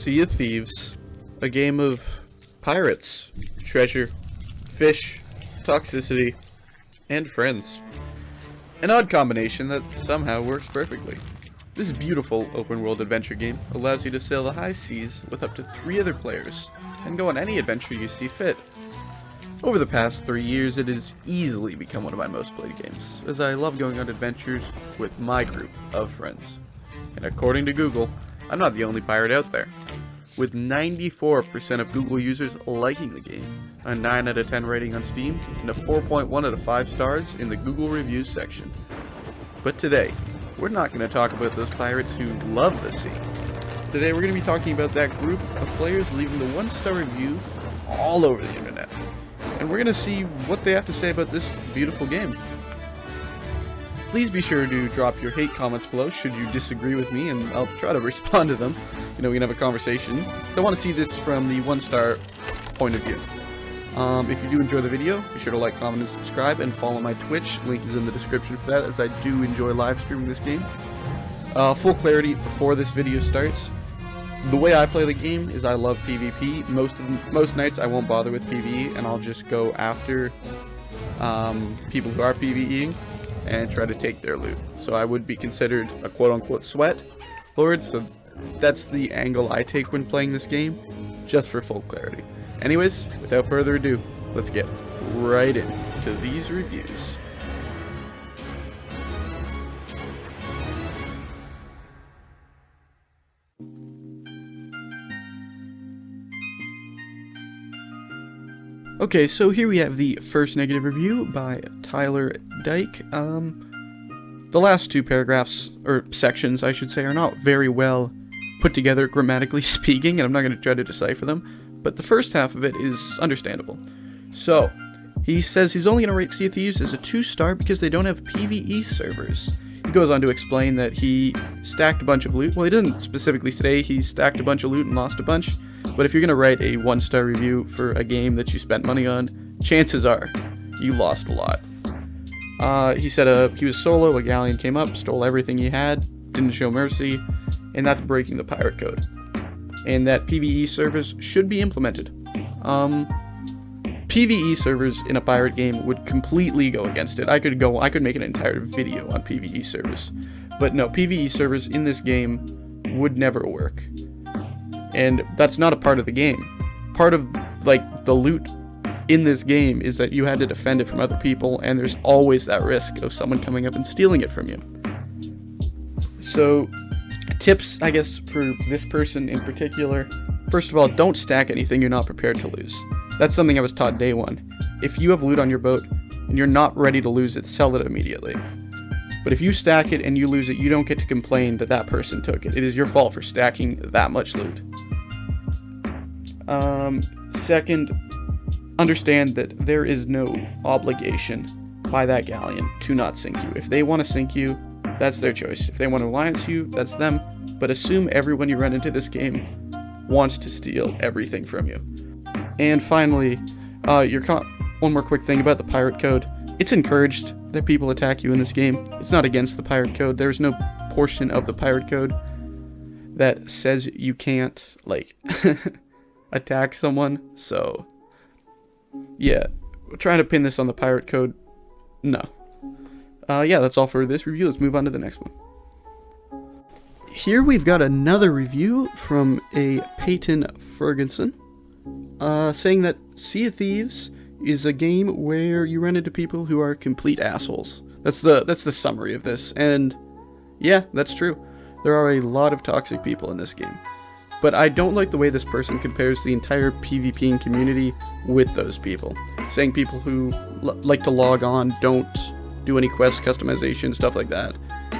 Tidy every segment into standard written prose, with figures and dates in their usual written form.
Sea of Thieves, a game of pirates, treasure, fish, toxicity, and friends. An odd combination that somehow works perfectly. This beautiful open-world adventure game allows you to sail the high seas with up to 3 other players, and go on any adventure you see fit. Over the past 3 years, it has easily become one of my most played games, as I love going on adventures with my group of friends. And according to Google, I'm not the only pirate out there. With 94% of Google users liking the game, a 9 out of 10 rating on Steam, and a 4.1 out of 5 stars in the Google reviews section. But today, we're not going to talk about those pirates who love the sea. Today we're going to be talking about that group of players leaving the 1-star review all over the internet. And we're going to see what they have to say about this beautiful game. Please be sure to drop your hate comments below should you disagree with me, and I'll try to respond to them. We can have a conversation. I want to see this from the 1-star point of view. If you do enjoy the video, be sure to like, comment, and subscribe, and follow my Twitch. Link is in the description for that, as I do enjoy live streaming this game. Full clarity before this video starts. The way I play the game is I love PvP. Most nights I won't bother with PvE, and I'll just go after people who are PvEing and try to take their loot. So I would be considered a quote-unquote sweat lord, so that's the angle I take when playing this game, just for full clarity. Anyways, without further ado, let's get right into these reviews. Okay, so here we have the first negative review by Tyler Dyke. The last 2 paragraphs, or sections I should say, are not very well put together grammatically speaking, and I'm not going to try to decipher them, but the first half of it is understandable. So, he says he's only going to rate Sea of Thieves as a 2-star because they don't have PvE servers. He goes on to explain that he stacked a bunch of loot. Well, he doesn't specifically say he stacked a bunch of loot and lost a bunch, but if you're going to write a 1-star review for a game that you spent money on, chances are you lost a lot. He said he was solo, a galleon came up, stole everything he had, didn't show mercy, and that's breaking the pirate code. And that PvE servers should be implemented. PvE servers in a pirate game would completely go against it. I could make an entire video on PvE servers. But no, PvE servers in this game would never work. And that's not a part of the game. Part of, the loot in this game is that you had to defend it from other people, and there's always that risk of someone coming up and stealing it from you. So, tips, I guess, for this person in particular. First of all, don't stack anything you're not prepared to lose. That's something I was taught day 1. If you have loot on your boat, and you're not ready to lose it, sell it immediately. But if you stack it and you lose it, you don't get to complain that that person took it. It is your fault for stacking that much loot. Second, understand that there is no obligation by that galleon to not sink you. If they want to sink you, that's their choice. If they want to alliance you, that's them. But assume everyone you run into this game wants to steal everything from you. And finally, one more quick thing about the pirate code. It's encouraged that people attack you in this game. It's not against the pirate code. There's no portion of the pirate code that says you can't, attack someone. So, yeah, trying to pin this on the pirate code, no. Yeah, that's all for this review. Let's move on to the next one. Here we've got another review from a Peyton Ferguson, saying that Sea of Thieves is a game where you run into people who are complete assholes. That's the summary of this, and yeah, that's true. There are a lot of toxic people in this game. But I don't like the way this person compares the entire PvPing community with those people. Saying people who like to log on, don't do any quest customization, stuff like that,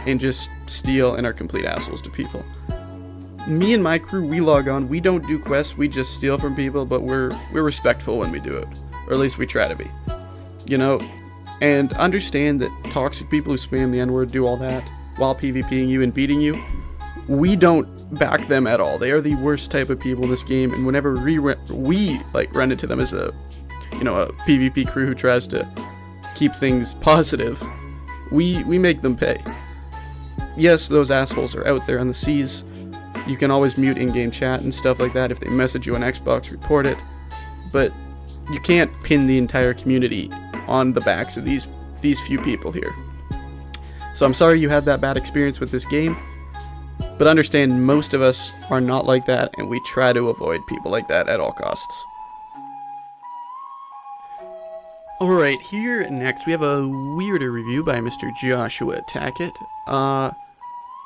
and just steal and are complete assholes to people. Me and my crew, we log on, we don't do quests, we just steal from people, but we're respectful when we do it. Or at least we try to be. And understand that toxic people who spam the N-word do all that while PvPing you and beating you. We don't back them at all. They are the worst type of people in this game, and whenever we run into them as a PvP crew who tries to keep things positive, we make them pay. Yes, those assholes are out there on the seas, You can always mute in-game chat and stuff like that. If they message you on Xbox, report it. But you can't pin the entire community on the backs of these few people here. So I'm sorry you had that bad experience with this game, but understand most of us are not like that, and we try to avoid people like that at all costs. Alright, here next we have a weirder review by Mr. Joshua Tackett.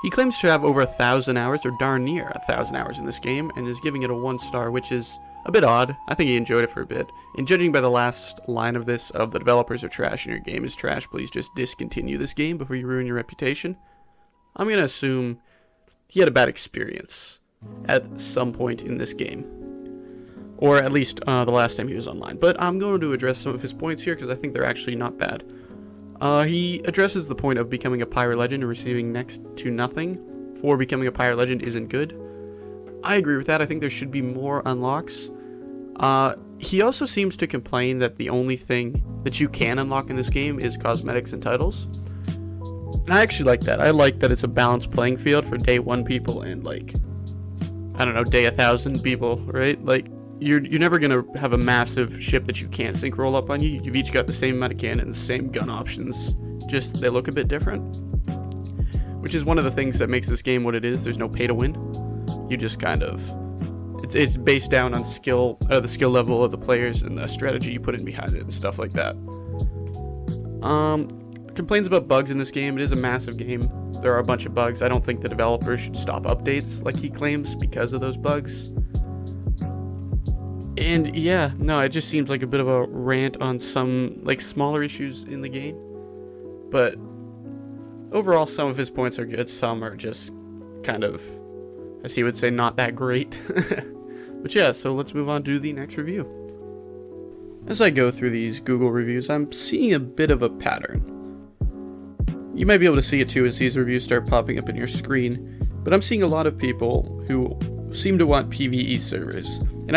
He claims to have over 1,000 hours, or darn near 1,000 hours in this game, and is giving it a 1 star, which is a bit odd. I think he enjoyed it for a bit. And judging by the last line of this, of the developers are trash and your game is trash, please just discontinue this game before you ruin your reputation, I'm going to assume he had a bad experience at some point in this game. Or at least the last time he was online. But I'm going to address some of his points here because I think they're actually not bad. He addresses the point of becoming a pirate legend and receiving next to nothing for becoming a pirate legend isn't good. I agree with that. I think there should be more unlocks. He also seems to complain that the only thing that you can unlock in this game is cosmetics and titles. And I actually like that. I like that it's a balanced playing field for day 1 people and, like, I don't know, day 1,000 people, right? Like, you're never going to have a massive ship that you can't sync roll up on you. You've each got the same amount of cannons, the same gun options, just they look a bit different. Which is one of the things that makes this game what it is. There's no pay to win. You just kind of, it's based down on skill, the skill level of the players and the strategy you put in behind it and stuff like that. Complains about bugs in this game. It is a massive game. There are a bunch of bugs. I don't think the developers should stop updates like he claims because of those bugs. And yeah, no, it just seems like a bit of a rant on some, like, smaller issues in the game. But overall, some of his points are good. Some are just kind of, as he would say, not that great. But yeah, so let's move on to the next review. As I go through these Google reviews, I'm seeing a bit of a pattern. You might be able to see it too as these reviews start popping up in your screen, but I'm seeing a lot of people who seem to want PvE servers. And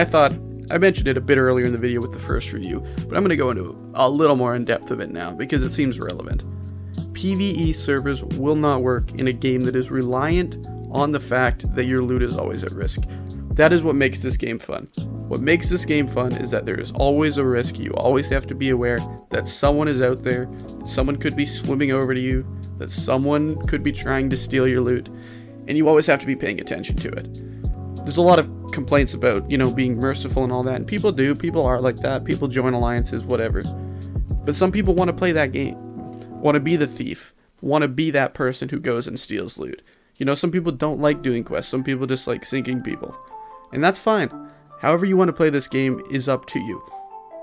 I mentioned it a bit earlier in the video with the first review, but I'm going to go into a little more in depth of it now because it seems relevant. PvE servers will not work in a game that is reliant on the fact that your loot is always at risk. That is what makes this game fun. What makes this game fun is that there is always a risk. You always have to be aware that someone is out there, that someone could be swimming over to you, that someone could be trying to steal your loot, and you always have to be paying attention to it. There's a lot of complaints about, being merciful and all that, and people are like that, people join alliances, whatever. But some people want to play that game, want to be the thief, want to be that person who goes and steals loot. Some people don't like doing quests, some people just like sinking people. And that's fine. However you want to play this game is up to you.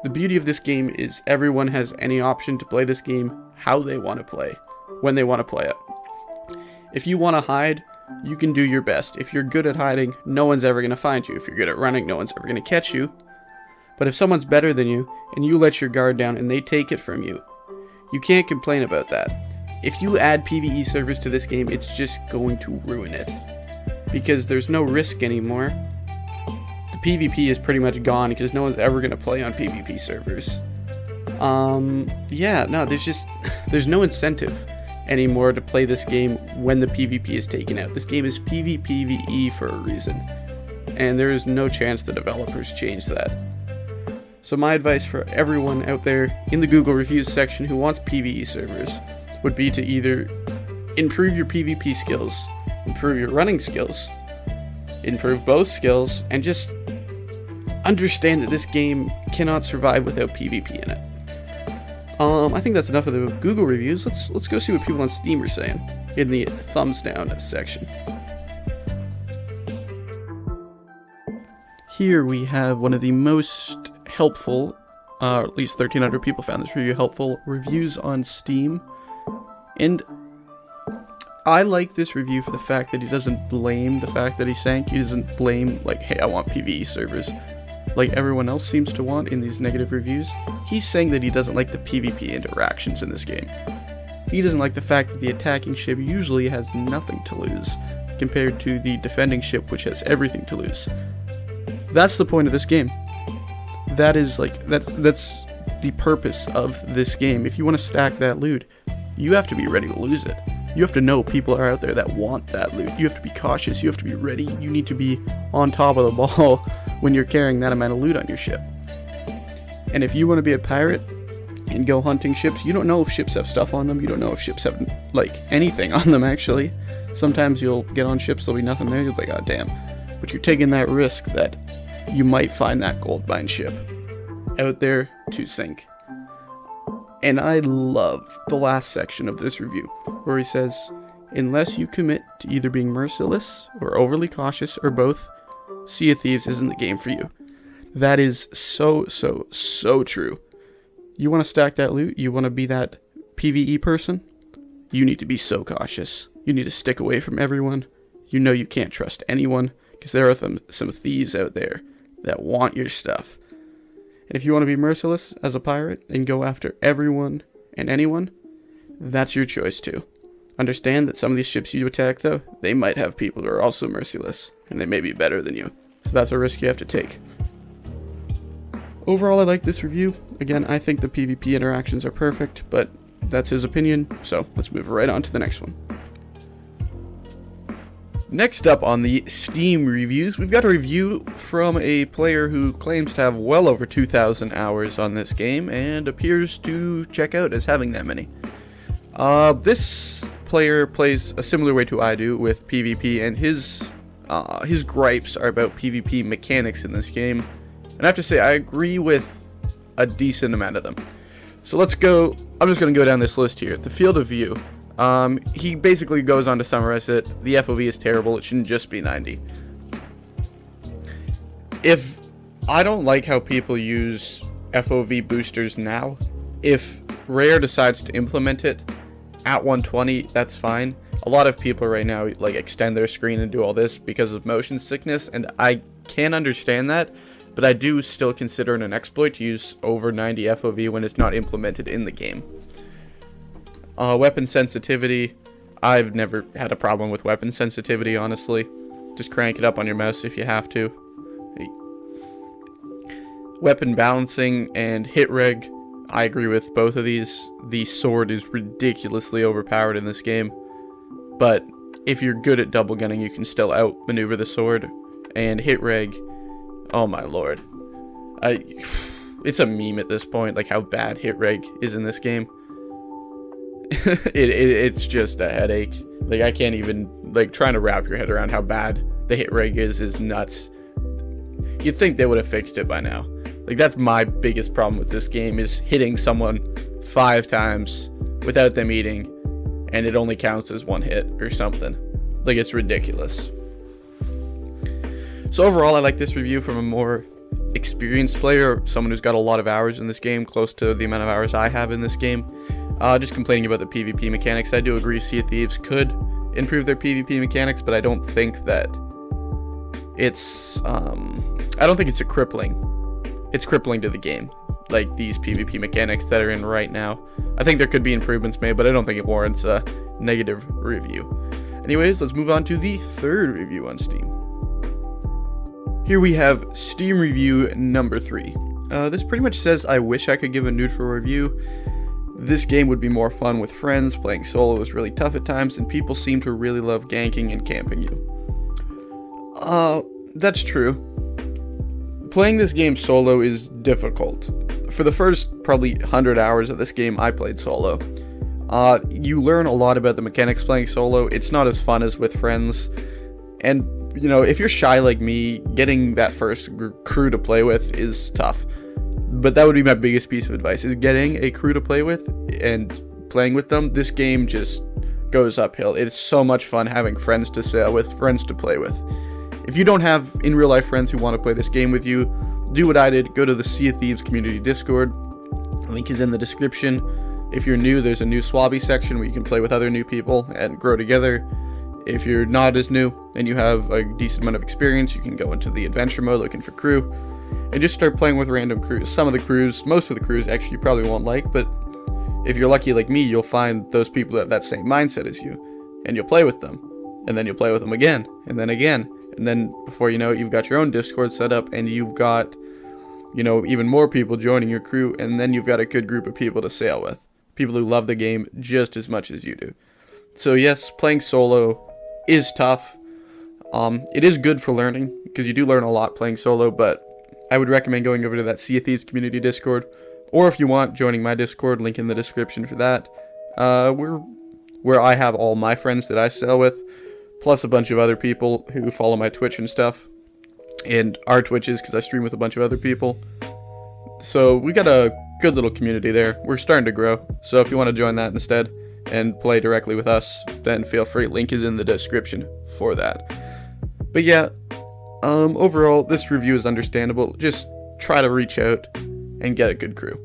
The beauty of this game is everyone has any option to play this game how they want to play, when they want to play it. If you want to hide, you can do your best. If you're good at hiding, no one's ever going to find you. If you're good at running, no one's ever going to catch you. But if someone's better than you, and you let your guard down and they take it from you, you can't complain about that. If you add PvE servers to this game, it's just going to ruin it. Because there's no risk anymore. The PvP is pretty much gone because no one's ever going to play on PvP servers. There's no incentive anymore to play this game when the PvP is taken out. This game is PvPvE for a reason. And there is no chance the developers change that. So my advice for everyone out there in the Google reviews section who wants PvE servers would be to either improve your PvP skills, improve your running skills, improve both skills, and just understand that this game cannot survive without PvP in it. I think that's enough of the Google reviews. Let's go see what people on Steam are saying in the thumbs down section. Here we have one of the most helpful, at least 1,300 people found this review helpful, reviews on Steam. And I like this review for the fact that he doesn't blame the fact that he sank. He doesn't blame, like, hey, I want PvE servers, like everyone else seems to want in these negative reviews. He's saying that he doesn't like the PvP interactions in this game. He doesn't like the fact that the attacking ship usually has nothing to lose, compared to the defending ship which has everything to lose. That's the point of this game. That's the purpose of this game. If you want to stack that loot, you have to be ready to lose it. you have to know people are out there that want that loot. You have to be cautious, you have to be ready, you need to be on top of the ball when you're carrying that amount of loot on your ship. And if you want to be a pirate and go hunting ships, you don't know if ships have stuff on them, you don't know if ships have, like, anything on them, actually. Sometimes you'll get on ships, there'll be nothing there, you'll be like, oh damn. But you're taking that risk that you might find that gold mine ship out there to sink. And I love the last section of this review, where he says, unless you commit to either being merciless or overly cautious or both, Sea of Thieves isn't the game for you. That is so true. You want to stack that loot? You want to be that PvE person? You need to be so cautious. You need to stick away from everyone. You know you can't trust anyone, because there are some thieves out there that want your stuff. And if you want to be merciless as a pirate and go after everyone and anyone, that's your choice too. Understand that some of these ships you attack, though, they might have people who are also merciless, and they may be better than you. So that's a risk you have to take. Overall, I like this review. Again, I think the PvP interactions are perfect, but that's his opinion, so let's move right on to the next one. Next up on the Steam reviews, we've got a review from a player who claims to have well over 2,000 hours on this game and appears to check out as having that many. This player plays a similar way to I do with PvP, and his gripes are about PvP mechanics in this game. And I have to say, I agree with a decent amount of them. So let's go, I'm just going to go down this list here. The field of view. He basically goes on to summarize it. The FOV is terrible. It shouldn't just be 90. If I don't like how people use FOV boosters now, if Rare decides to implement it at 120, that's fine. A lot of people right now like extend their screen and do all this because of motion sickness, and I can understand that, but I do still consider it an exploit to use over 90 FOV when it's not implemented in the game. Weapon sensitivity. I've never had a problem with weapon sensitivity, honestly. Just crank it up on your mouse if you have to. Weapon balancing and hit reg. I agree with both of these. The sword is ridiculously overpowered in this game, but if you're good at double gunning, you can still outmaneuver the sword. And hit reg, oh my lord. It's a meme at this point, like how bad hit reg is in this game. It's just a headache. Like, I can't even, like, trying to wrap your head around how bad the hit reg is nuts. You'd think they would have fixed it by now. Like, that's my biggest problem with this game, is hitting someone 5 times without them eating, and it only counts as 1 hit or something. Like, it's ridiculous. So overall, I like this review from a more experienced player, someone who's got a lot of hours in this game, close to the amount of hours I have in this game. Just complaining about the PvP mechanics. I do agree Sea of Thieves could improve their PvP mechanics, but I don't think that it's, I don't think it's crippling to the game, like these PvP mechanics that are in right now. I think there could be improvements made, but I don't think it warrants a negative review. Anyways, let's move on to the third review on Steam. Here we have Steam review number 3. This pretty much says, I wish I could give a neutral review. This game would be more fun with friends. Playing solo is really tough at times, and people seem to really love ganking and camping you. That's true. Playing this game solo is difficult. For the first probably 100 hours of this game, I played solo. You learn a lot about the mechanics playing solo. It's not as fun as with friends. And, you know, if you're shy like me, getting that first crew to play with is tough. But that would be my biggest piece of advice, is getting a crew to play with and playing with them. This game just goes uphill. It's so much fun having friends to sail with, friends to play with. If you don't have in real life friends who want to play this game with you, do what I did. Go to the Sea of Thieves community Discord. Link is in the description. If you're new, there's a new Swabby section where you can play with other new people and grow together. If you're not as new and you have a decent amount of experience, you can go into the adventure mode looking for crew and just start playing with random crews. Some of the crews, most of the crews actually you probably won't like, but if you're lucky like me, you'll find those people that have that same mindset as you, and you'll play with them, and then you'll play with them again, and then before you know it, you've got your own Discord set up, and you've got, you know, even more people joining your crew, and then you've got a good group of people to sail with. People who love the game just as much as you do. So yes, playing solo is tough. It is good for learning, because you do learn a lot playing solo, but I would recommend going over to that Sea of Thieves community Discord, or if you want, joining my Discord, link in the description for that. Where I have all my friends that I sell with, plus a bunch of other people who follow my Twitch and stuff, and our Twitches, because I stream with a bunch of other people. So we got a good little community there. We're starting to grow, so if you want to join that instead and play directly with us, then feel free. Link is in the description for that. But yeah, overall, this review is understandable. Just try to reach out and get a good crew.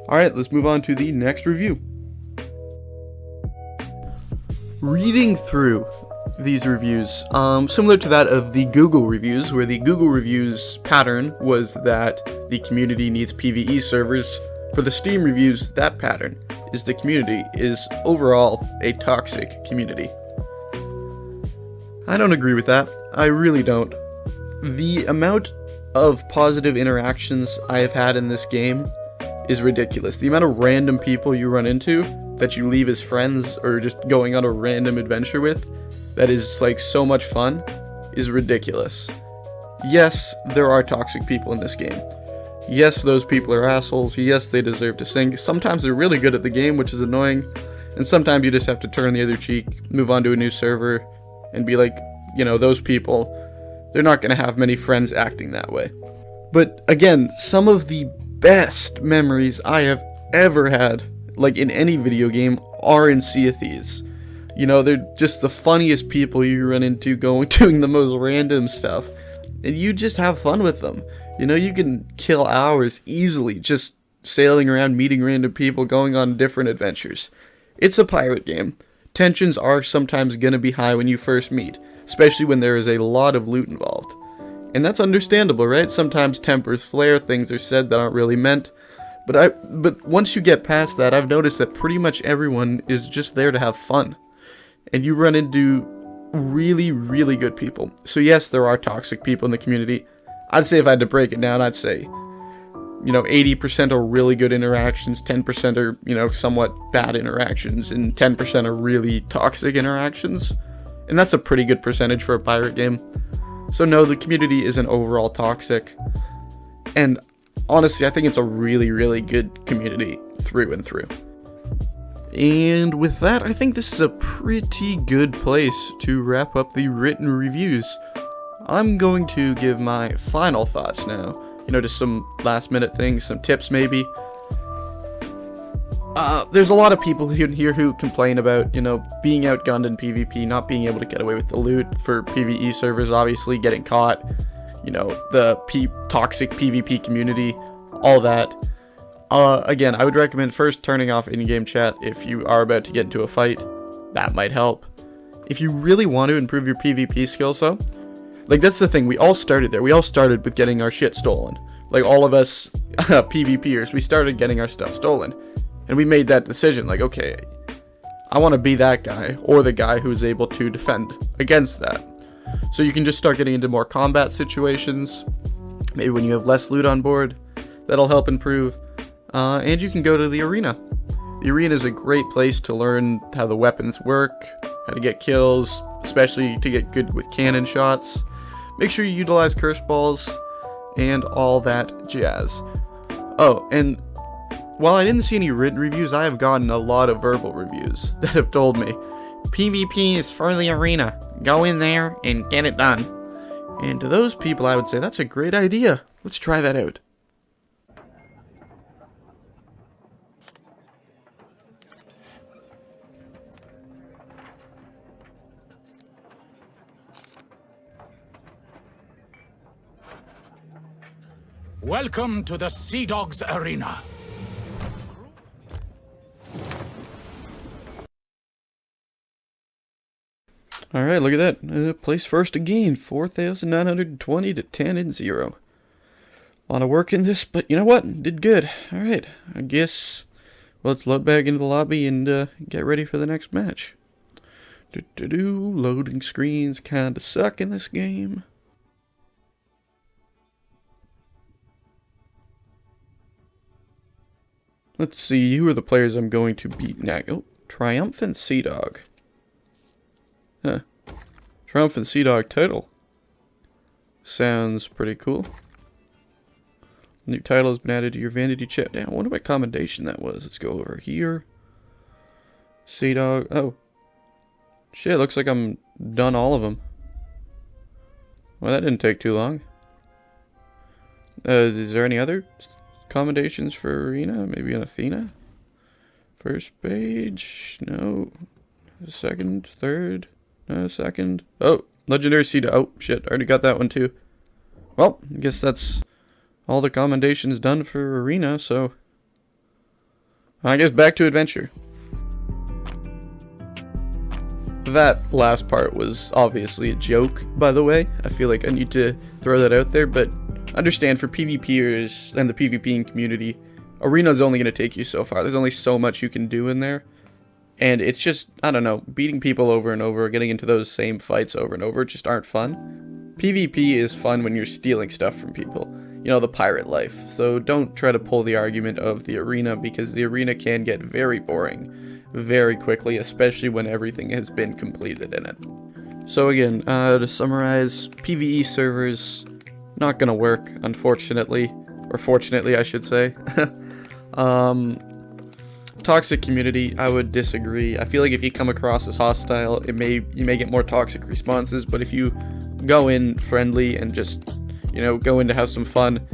Alright, let's move on to the next review. Reading through these reviews, similar to that of the Google reviews, where the Google reviews pattern was that the community needs PvE servers. For the Steam reviews, that pattern is the community is overall a toxic community. I don't agree with that. I really don't. The amount of positive interactions I have had in this game is ridiculous. The amount of random people you run into that you leave as friends or just going on a random adventure with that is like so much fun is ridiculous. Yes, there are toxic people in this game. Yes, those people are assholes. Yes, they deserve to sink. Sometimes they're really good at the game, which is annoying. And sometimes you just have to turn the other cheek, move on to a new server, and be like, you know, those people, they're not going to have many friends acting that way. But again, some of the best memories I have ever had, like in any video game, are in Sea of Thieves. You know, they're just the funniest people you run into doing the most random stuff. And you just have fun with them. You know, you can kill hours easily just sailing around, meeting random people, going on different adventures. It's a pirate game. Tensions are sometimes going to be high when you first meet, especially when there is a lot of loot involved. And that's understandable, right? Sometimes tempers flare, things are said that aren't really meant. But once you get past that, I've noticed that pretty much everyone is just there to have fun. And you run into really, really good people. So yes, there are toxic people in the community. I'd say if I had to break it down, I'd say, you know, 80% are really good interactions, 10% are, you know, somewhat bad interactions, and 10% are really toxic interactions. And that's a pretty good percentage for a pirate game. So no, the community isn't overall toxic. And honestly, I think it's a really, really good community through and through. And with that, I think this is a pretty good place to wrap up the written reviews. I'm going to give my final thoughts now. You know, just some last minute things, some tips maybe. There's a lot of people here who complain about, you know, being outgunned in PvP, not being able to get away with the loot for PvE servers, obviously getting caught, you know, the toxic PvP community, all that. Again, I would recommend first turning off in-game chat if you are about to get into a fight. That might help. If you really want to improve your PvP skills though, like that's the thing, we all started there. We all started with getting our shit stolen. Like all of us PvPers, we started getting our stuff stolen. And we made that decision, like, okay, I want to be that guy, or the guy who's able to defend against that. So you can just start getting into more combat situations, maybe when you have less loot on board, that'll help improve. And you can go to the arena. The arena is a great place to learn how the weapons work, how to get kills, especially to get good with cannon shots. Make sure you utilize curse balls, and all that jazz. Oh, and while I didn't see any written reviews, I have gotten a lot of verbal reviews that have told me, PvP is for the arena. Go in there and get it done. And to those people, I would say, that's a great idea. Let's try that out. Welcome to the Sea Dogs Arena. Alright, look at that. Place first again. 4,920 to 10 and 0. A lot of work in this, but you know what? Did good. Alright, I guess, well, let's load back into the lobby and get ready for the next match. Loading screens kinda suck in this game. Let's see, who are the players I'm going to beat next? Oh, Triumphant Sea Dog. Huh. Triumphant Sea Dog title. Sounds pretty cool. New title has been added to your vanity chest. Now, I wonder what commendation that was. Let's go over here. Sea Dog. Oh. Shit, looks like I'm done all of them. Well, that didn't take too long. Is there any other commendations for Arena? Maybe an Athena? First page? No. Second? Third? No, second. Oh, Legendary Sea Dog. Oh, shit. Already got that one too. Well, I guess that's all the commendations done for Arena, so I guess back to adventure. That last part was obviously a joke, by the way. I feel like I need to throw that out there, but understand for PvPers and the PvPing community, Arena's only going to take you so far. There's only so much you can do in there. And it's just, I don't know, beating people over and over, getting into those same fights over and over just aren't fun. PvP is fun when you're stealing stuff from people. You know, the pirate life. So don't try to pull the argument of the arena, because the arena can get very boring very quickly, especially when everything has been completed in it. So again, to summarize, PvE servers, not gonna work, unfortunately. Or fortunately, I should say. Toxic community, I would disagree. I feel like if you come across as hostile, you may get more toxic responses, but if you go in friendly and just, you know, go in to have some fun,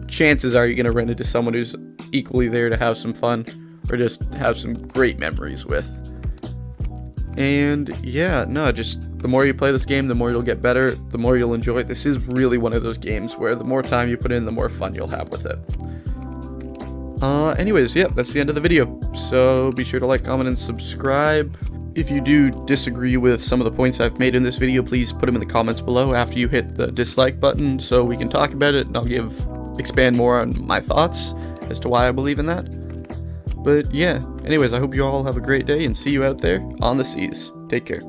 chances are you're going to run into someone who's equally there to have some fun, or just have some great memories with. And yeah, no, just the more you play this game, the more you'll get better, the more you'll enjoy it. This is really one of those games where the more time you put in, the more fun you'll have with it. Anyways, yeah, that's the end of the video. So be sure to like, comment, and subscribe. If you do disagree with some of the points I've made in this video, please put them in the comments below after you hit the dislike button so we can talk about it, and I'll expand more on my thoughts as to why I believe in that. But yeah, anyways, I hope you all have a great day and see you out there on the seas. Take care.